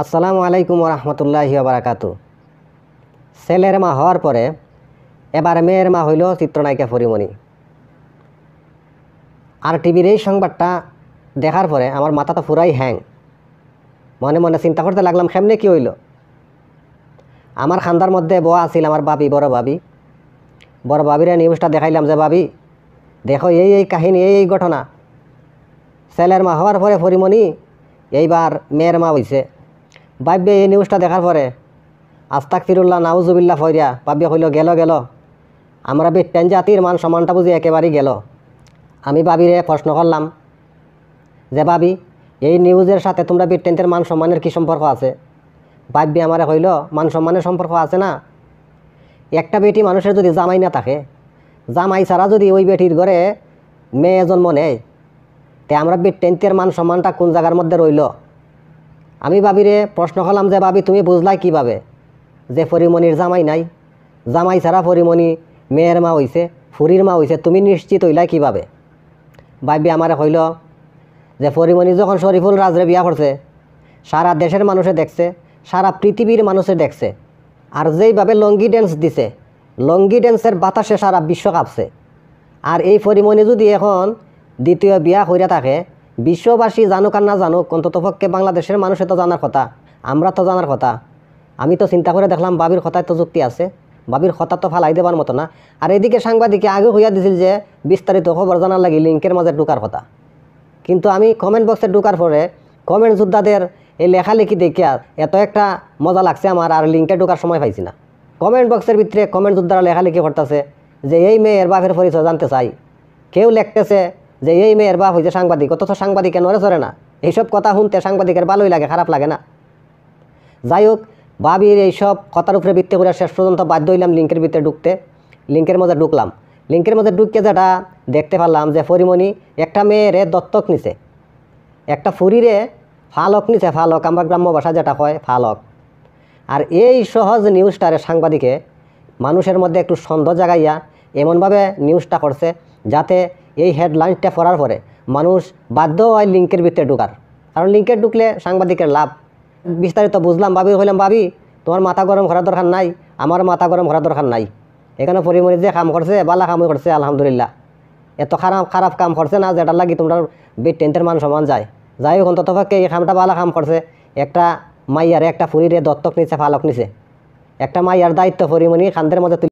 আসসালামু আলাইকুম রহমতুল্লাহি বারাকাতু। ছেলের মা হওয়ার পরে এবার মেয়ের মা হইল চিত্রনায়িকা পরিমণি। আর টিভির এই সংবাদটা দেখার পরে আমার মাথা তো পুরাই হ্যাং। মনে মনে চিন্তা করতে লাগলাম, কেমনে কি হইল। আমার খান্দার মধ্যে বয়া আছিল আমার বাবি, বড় বাবিরে নিউজটা দেখাইলাম যে, বাবি দেখো এই কাহিনী, এই ঘটনা। ছেলের মা হওয়ার পরে পরিমণি এইবার মেয়ের মা হইছে। ভাববে এই নিউজটা দেখার পরে আস্তাগফিরুল্লাহ নাউজুবিল্লাহ ফইরা ভাববে হইল গেল আমরা বেটেন জাতির মান সম্মানটা বুঝি একেবারেই গেল। আমি বাবিরে প্রশ্ন করলাম যে, বাবি এই নিউজের সাথে তোমরা বেটেনদের মান সম্মানের কী সম্পর্ক আছে? ভাববে আমারে হইল মান সম্মানের সম্পর্ক আছে না। একটা বেটি মানুষের যদি জামাই না থাকে, জামাই ছাড়া যদি ওই বেটির ঘরে মেয়ে জন্ম নেয়, তে আমরা বেটেনদের মান সম্মানটা কোন জায়গার মধ্যে রইল? আমি বাবিরে প্রশ্ন করলাম যে, বাবি তুমি বুঝলাই কীভাবে যে পরিমণির জামাই নাই? জামাই ছাড়া পরিমণি মেয়ের মা হইছে, ফুরির মা হইছে, তুমি নিশ্চিত হইলাই কীভাবে? ভাবি আমারে কইল যে, পরিমণি যখন শরীফুল রাজরে বিয়া করছে, সারা দেশের মানুষে দেখছে, সারা পৃথিবীর মানুষে দেখছে। আর যেইভাবে লঙ্গি ড্যান্স দিছে, লঙ্গি ড্যান্সের বাতাসে সারা বিশ্ব কাঁপছে। আর এই পরিমণি যদি এখন দ্বিতীয় বিয়া কইরা থাকে, বিশ্ববাসী জানুক আর না জানুক, অন্ততপক্ষে বাংলাদেশের মানুষে তো জানার কথা, আমরা তো জানার কথা। আমি তো চিন্তা করে দেখলাম বাবির কথায় তো যুক্তি আছে, বাবির কথা তো ফালাই দেবার মতো না। আর এদিকে সাংবাদিকে আগে হইয়া দিছিল যে বিস্তারিত খবর জানার লাগি লিঙ্কের মাঝে ঢুকার কথা। কিন্তু আমি কমেন্ট বক্সে ঢুকার পরে কমেন্ট যোদ্ধাদের এই লেখালেখি দেখে এত একটা মজা লাগছে আমার, আর লিঙ্কে ঢুকার সময় পাইছি না। কমেন্ট বক্সের ভিতরে কমেন্ট যোদ্ধারা লেখালেখি করতেছে যে এই মেয়ের বাপের পরিচয় জানতে চাই। কেউ লিখতেছে যে এই মেয়ের বাপ হয়েছে সাংবাদিক, অথচ সাংবাদিকে নড়ে চড়ে না। এইসব কথা শুনতে সাংবাদিকের ভালোই লাগে, খারাপ লাগে না। যাই হোক, বাবির এইসব কথার উপরে ভিত্তি করে শেষ পর্যন্ত বাধ্য হইলাম লিঙ্কের ভিতরে ঢুকতে। লিঙ্কের মধ্যে ঢুকলাম। লিঙ্কের মধ্যে ঢুকে যেটা দেখতে পারলাম যে পরিমণি একটা মেয়েরে দত্তক নিছে, একটা ফুরিরে ফালক নিছে। ফালক আমরা গ্রাম্য ভাষা যেটা হয় ফালক। আর এই সহজ নিউজটারে সাংবাদিকে মানুষের মধ্যে একটু সন্দেহ জাগাইয়া এমনভাবে নিউজটা করছে যাতে এই হেডলাইনটা পড়ার পরে মানুষ বাধ্য হয় লিঙ্কের ভিতরে ঢুকার। কারণ লিঙ্কে ঢুকলে সাংবাদিকের লাভ। বিস্তারিত বুঝলাম, ভাবি হইলাম, ভাবি তোমার মাথা গরম করার দরকার নাই, আমার মাথা গরম করার দরকার নাই। এখানে পরিমণি যে কাম করছে বালা কামই করছে, আলহামদুলিল্লাহ। এত খারাপ কাম করছে না যেটার লাগি তোমরা বেটেন্টের মান সমান যায়। যাই হোক, অন্ততপক্ষে এই কামটা বালা কাম করছে। একটা মাইয়ারে একটা ফুরিরে দত্তক নিছে, ফালক নিছে। একটা মাইয়ার দায়িত্ব পরিমণি খান্দের মধ্যে